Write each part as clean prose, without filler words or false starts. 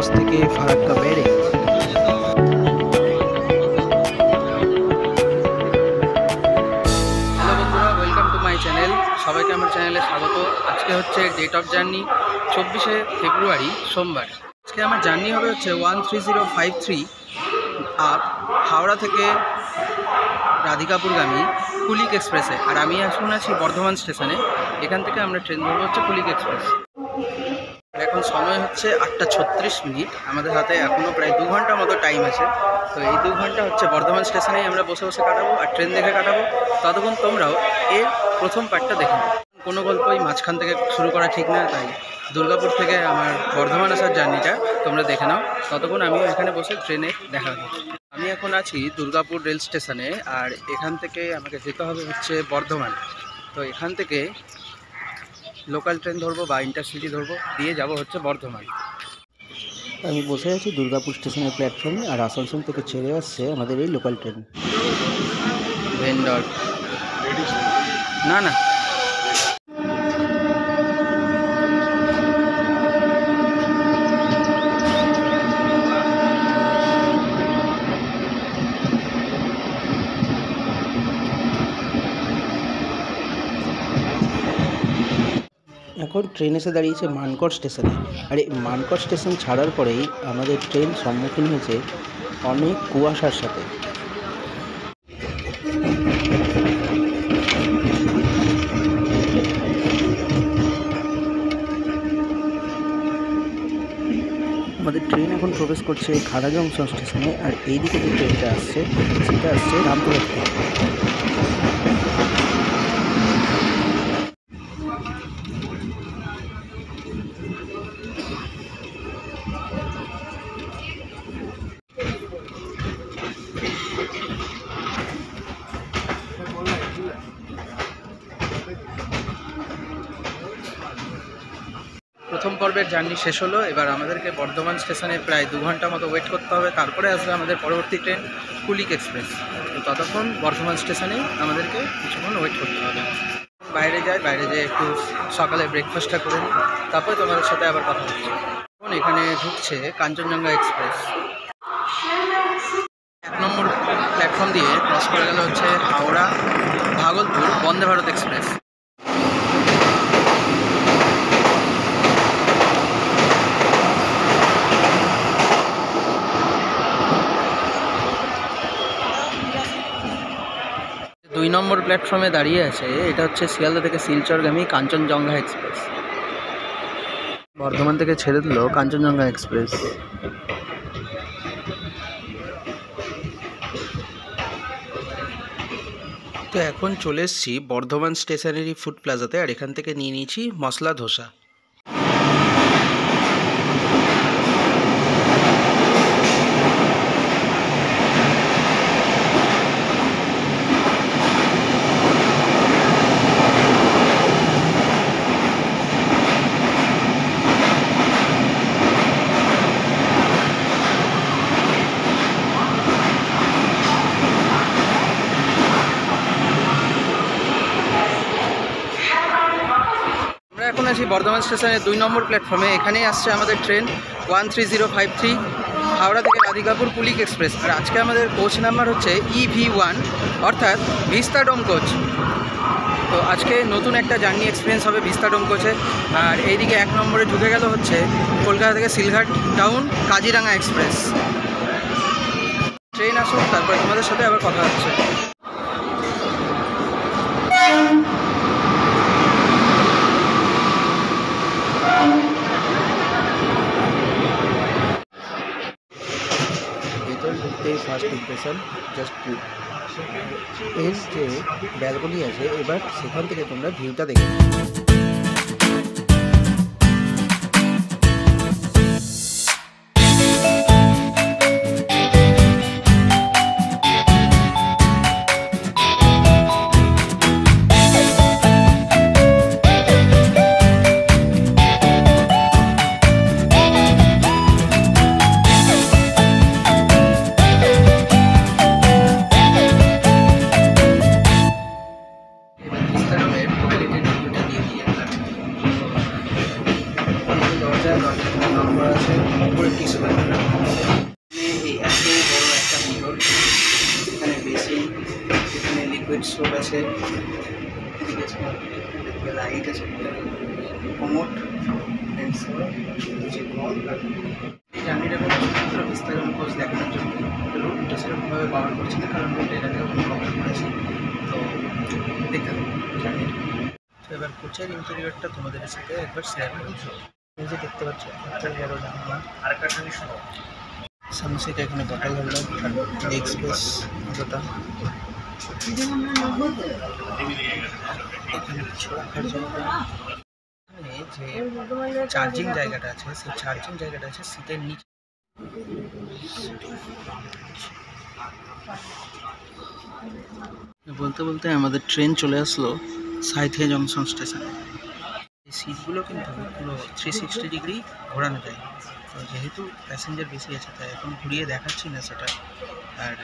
रोज থেকে ফারাক্কা বেড়ে। হ্যালো বন্ধুরা, ওয়েলকাম টু মাই চ্যানেল। সবাইকে আমার চ্যানেলে স্বাগত। আজকে হচ্ছে ডেট অফ জার্নি 24শে ফেব্রুয়ারি সোমবার। আজকে আমার জার্নি হবে হচ্ছে 13053 আপ হাওড়া থেকে রাধিকাপুরগামী কুলিক এক্সপ্রেসে। আর আমি এখন আছি বর্ধমান স্টেশনে। এখান থেকে আমরা ট্রেন ধরবো হচ্ছে কুলিক এক্সপ্রেস। এখন সময় হচ্ছে 8:36। আমাদের হাতে এখনও প্রায় 2 ঘন্টা মতো টাইম আছে। তো এই 2 ঘন্টা হচ্ছে বর্ধমান স্টেশনেই আমরা বসে বসে কাটাবো আর ট্রেন দেখে কাটাবো। ততক্ষণ তোমরাও এর প্রথম পার্টটা দেখে নাও। কোনো গল্পই মাঝখান থেকে শুরু করা ঠিক না, তাই দুর্গাপুর থেকে আমার বর্ধমান আসার জার্নিটা তোমরা দেখে নাও। ততক্ষণ আমিও এখানে বসে ট্রেনে দেখা হবে। আমি এখন আছি দুর্গাপুর রেল স্টেশনে, আর এখান থেকে আমাকে যেতে হবে হচ্ছে বর্ধমান। তো এখান থেকে লোকাল ট্রেন ধরবো বা ইন্টারসিটি ধরবো, দিয়ে যাব হচ্ছে বর্ধমান। আমি বসে আছি দুর্গাপুর স্টেশনের প্ল্যাটফর্মে, আর আসানসোল থেকে ছেড়ে আসছে আমাদের এই লোকাল ট্রেন। ভেন্ডর না না এখন ট্রেন এসে দাঁড়িয়েছে মানকর স্টেশনে। আর এই মানকর স্টেশন ছাড়ার পরেই আমাদের ট্রেন সম্মুখীন হয়েছে অনেক কুয়াশার সাথে। আমাদের ট্রেন এখন প্রবেশ করছে খাড়া জংশন স্টেশনে, আর এই দিকে যে ট্রেনটা আসছে সেটা আসছে রামপুরহাট থেকে। প্রথম পর্বের জার্নি শেষ হলো। এবার আমাদেরকে বর্ধমান স্টেশনে প্রায় 2 ঘন্টা মতো ওয়েট করতে হবে, তারপরে আসবে আমাদের পরবর্তী ট্রেন কুলিক এক্সপ্রেস। তো ততক্ষণ বর্ধমান স্টেশনেই আমাদেরকে কিছুক্ষণ ওয়েট করতে হবে। বাইরে যেয়ে একটু সকালে ব্রেকফাস্টটা করে নিই, তারপরে তোমাদের সাথে আবার কথা হচ্ছে। এখন এখানে ঢুকছে কাঞ্চনজঙ্ঘা এক্সপ্রেস। 1 নম্বর প্ল্যাটফর্ম দিয়ে ক্রস করে গেলে হচ্ছে হাওড়া ভাগলপুর বন্দে ভারত এক্সপ্রেস। দুই নম্বর প্ল্যাটফর্মে দাঁড়িয়ে আছে, এটা হচ্ছে শিয়ালদা থেকে শিলচরগামী কাঞ্চনজঙ্ঘা এক্সপ্রেস। বর্ধমান থেকে ছেড়ে দিল কাঞ্চনজঙ্ঘা এক্সপ্রেস। তো এখন চলে এসেছি বর্ধমান স্টেশনেরই ফুড প্লাজাতে, আর এখান থেকে নিয়ে নিয়েছি মশলা ধোসা। এখন আছি বর্ধমান স্টেশনের 2 নম্বর প্ল্যাটফর্মে। এখানেই আসছে আমাদের ট্রেন 13053 হাওড়া থেকে রাধিকাপুর কুলিক এক্সপ্রেস। আর আজকে আমাদের কোচ নাম্বার হচ্ছে EV1, অর্থাৎ ভিস্তাডোম কোচ। তো আজকে নতুন একটা জার্নি এক্সপিরিয়েন্স হবে ভিস্তাডোম কোচে। আর এইদিকে 1 নম্বরে ঢুকে গেল হচ্ছে কলকাতা থেকে Silghat town Kaziranga express. Train আসুন, তারপরে তোমাদের সাথে আবার কথা হচ্ছে। ঢুকতেই ফার্স্ট ইমপ্রেশন জাস্ট এর যে ব্যালকনি আছে, এবার সেখান থেকে তোমরা ভিউটা দেখে। দরজাটা লক করা আছে, উপরে টিস্যু পেপার। এই এত বড় একটা ভিতর, এখানে বেসিন, এখানে লিকুইড সোপ আছে, এদিকে লাইট আছে, কোমোড, এই জার্নিটা কোনো শুধুমাত্র বিস্তারিত কোর্স দেখানোর জন্য। রুটটা সেরকমভাবে কভার করছি না, কারণ রুট এর আগেও আমি কভার করেছি, তো দেখতে হবে জার্নিটা। তো এবার কোচের ইন্টেরিয়রটা তোমাদের সাথে একবার শেয়ার করছি। এই যে দেখতে পাচ্ছ, আরেকটা জিনিস সামনে থেকে এখানে বটল হলো, লেগ স্পেস মতোটা, এখানে কিছু রাখার জায়গা। এখানে যে চার্জিং জায়গাটা আছে, সেই চার্জিং জায়গাটা আছে সিটের নিচে। বলতে বলতে আমাদের ট্রেন চলে আসলো সাঁইথিয়া জংশন স্টেশনে। এই সিটগুলো কিন্তু পুরো 360 ডিগ্রি ঘোরানো যায়, তো যেহেতু প্যাসেঞ্জার বেশি আছে তাই এখন ঘুরিয়ে দেখাচ্ছি না সেটা। আর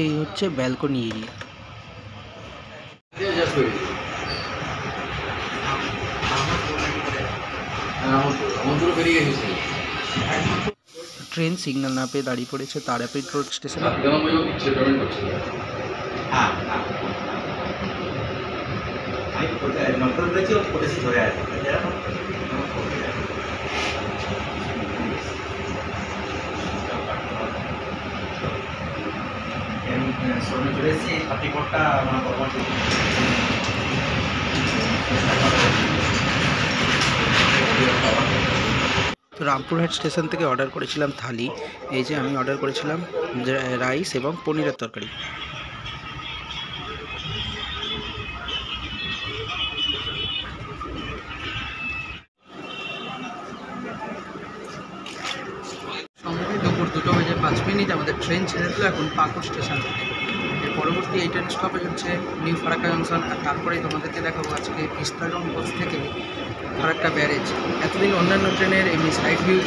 এই হচ্ছে ব্যালকনি এরিয়া। ট্রেন সিগন্যাল না পেয়ে দাঁড়িয়ে পড়েছে তারাপীঠ রোড স্টেশনে। তো রামপুরহাট স্টেশন থেকে অর্ডার করেছিলাম থালি। এই যে আমি অর্ডার করেছিলাম রাইস এবং পনিরের তরকারি। সঙ্গে দুপুর 2:05 আমাদের ট্রেন ছেড়ে দিল এখন পাকুড় স্টেশন থেকে। এর পরবর্তী এই ট্রেন স্টপেজ হচ্ছে নিউ ফারাক্কা জংশন। আর তারপরেই তোমাদেরকে দেখাবো আজকে বিস্তারম কোচ থেকে ফারাক্কা ব্যারেজ। এতদিন অন্যান্য ট্রেনের এমনি সাইড ভিউ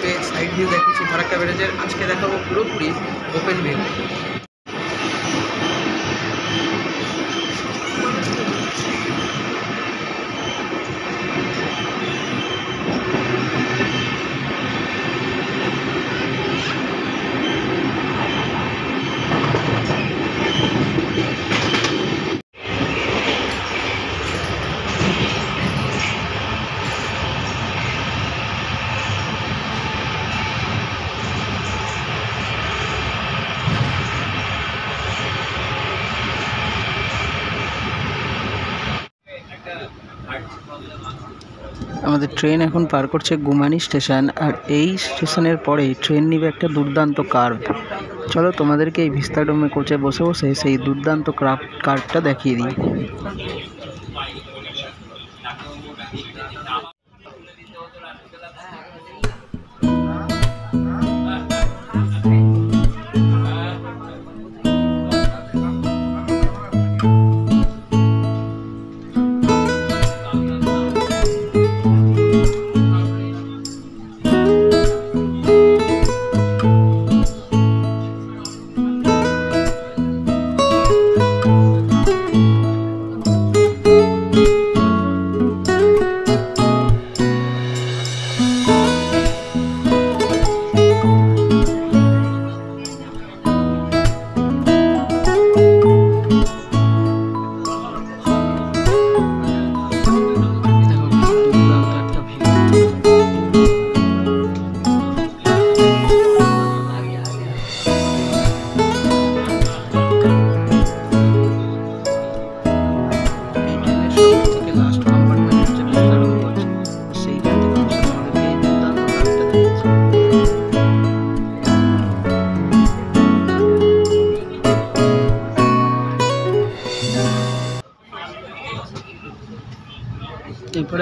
দেখিয়েছি ফারাক্কা ব্যারেজের, আজকে দেখাবো পুরোপুরি ওপেন ভিউ। আমাদের ট্রেন এখন পার করছে গুমানি স্টেশন, আর এই স্টেশনের পরেই ট্রেন নিবে একটা দুর্দান্ত কার্ভ। চলো তোমাদেরকে এই ভিস্তাডোমে কোচে বসে বসে সেই দুর্দান্ত কার্ভটা দেখিয়ে দিই।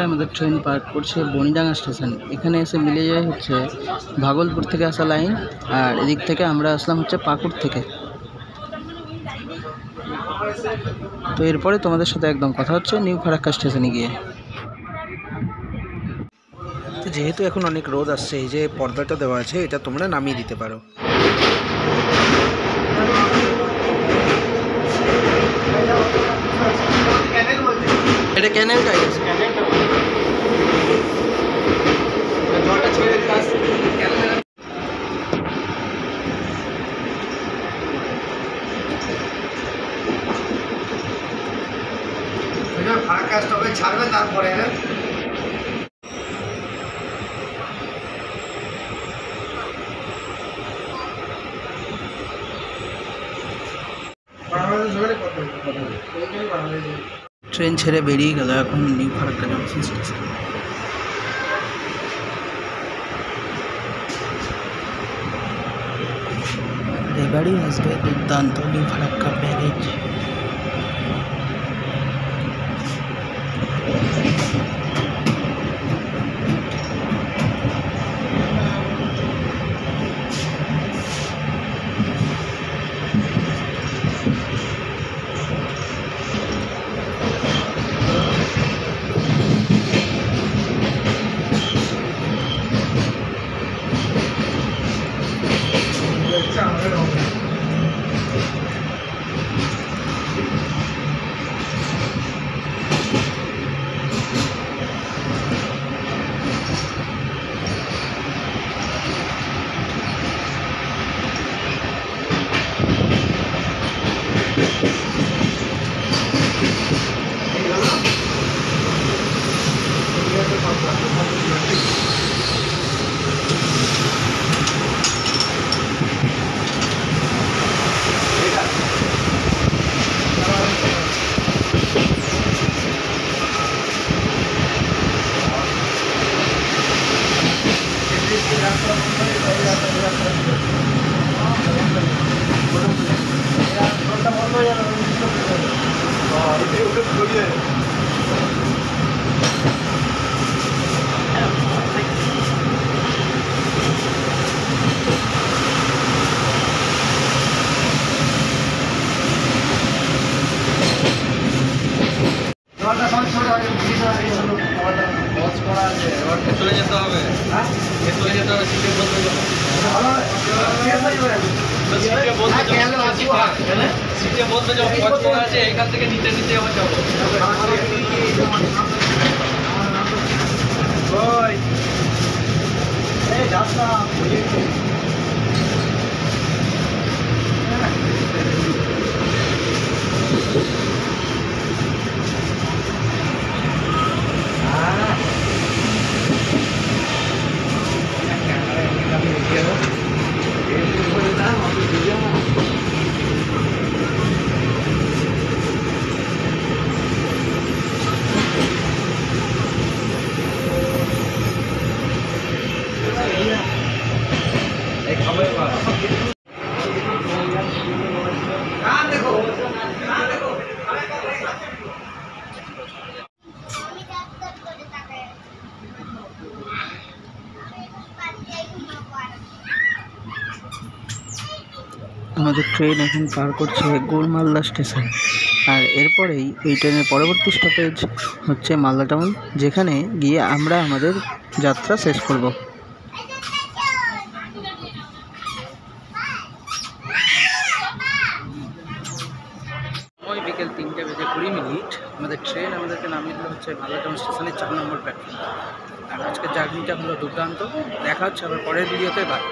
আমাদের ট্রেন পার্ক করছে বনিডাঙ্গা স্টেশন। এখানে এসে মিলে যায় হচ্ছে ভাগলপুর থেকে আসা লাইন, আর এদিক থেকে আমরা আসলাম হচ্ছে পাকুড় থেকে। তো এরপরে তোমাদের সাথে একদম কথা হচ্ছে নিউ ফারাক্কা স্টেশনে গিয়ে। তো যেহেতু এখন অনেক রোদ আসছে, এই যে পর্দাটা দেওয়া আছে এটা তোমরা নামিয়ে দিতে পারো। এটা ক্যানেলটাই আছে। ফারাক্কা স্টপে ছাড়বে তারপরে ট্রেন ছেড়ে বেরিয়ে গেল এখন নিউ ফারাক্কা জংশন স্টেশন। এবারই আসবে দুর্দান্ত নিউ ফারাক্কা ব্যারেজ। চলে যেতে হবে, চলে যেতে হবে, সিটে বলতে যাবো, সিটে বলতে যাবো, পছন্দ আছে এখান থেকে নিতে নিতে আবার যাবো। আমাদের ট্রেন এখন পার করছে গোলমালদা স্টেশন, আর এরপরেই এই ট্রেনের পরবর্তী স্টপেজ হচ্ছে মালদা টাউন, যেখানে গিয়ে আমরা আমাদের যাত্রা শেষ করব। সময় বিকেল 3:20 আমাদের ট্রেন আমাদেরকে নামিয়ে দিল হচ্ছে মালদা টাউন স্টেশনের 4 নম্বর প্ল্যাটফর্ম। আর আজকের জার্নিটা হলো দুর্দান্ত। দেখা হচ্ছে আবার পরের ভিডিওতে। বাই।